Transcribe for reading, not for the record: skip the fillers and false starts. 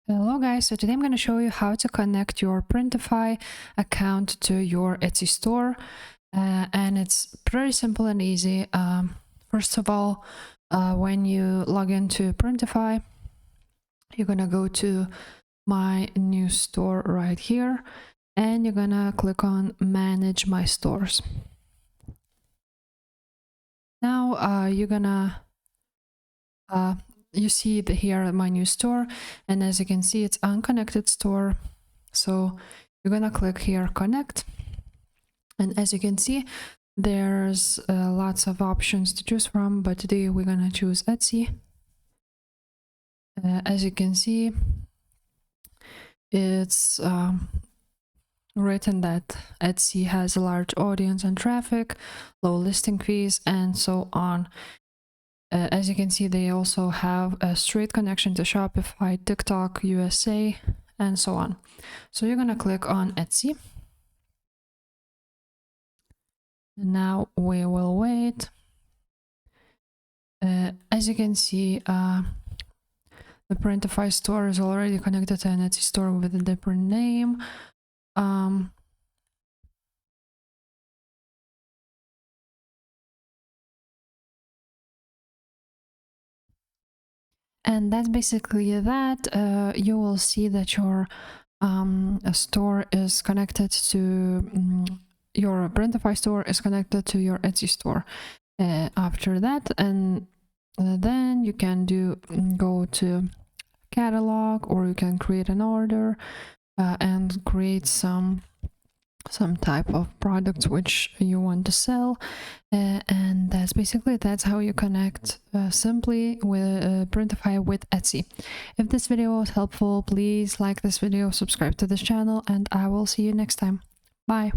Hello guys, so today I'm going to show you how to connect your Printify account to your Etsy store, and it's pretty simple and easy. First of all, when you log into Printify, you're going to go to my new store right here, and you're going to click on manage my stores. Now you're gonna you see here my new store, and as you can see it's unconnected store, so you're gonna click here connect, and as you can see there's lots of options to choose from, but today we're gonna choose Etsy. As you can see, it's written that Etsy has a large audience and traffic, low listing fees, and so on. As you can see, they also have a straight connection to Shopify, TikTok, USA, and so on. So you're gonna click on Etsy. And now we will wait. As you can see, the Printify store is already connected to an Etsy store with a different name. And that's basically that. You will see that your store is connected to your Printify store is connected to your Etsy store. After that, and then you can go to catalog, or you can create an order and create some type of product which you want to sell, and that's how you connect simply with Printify with Etsy. If this video was helpful, please like this video, subscribe to this channel, and I will see you next time. Bye.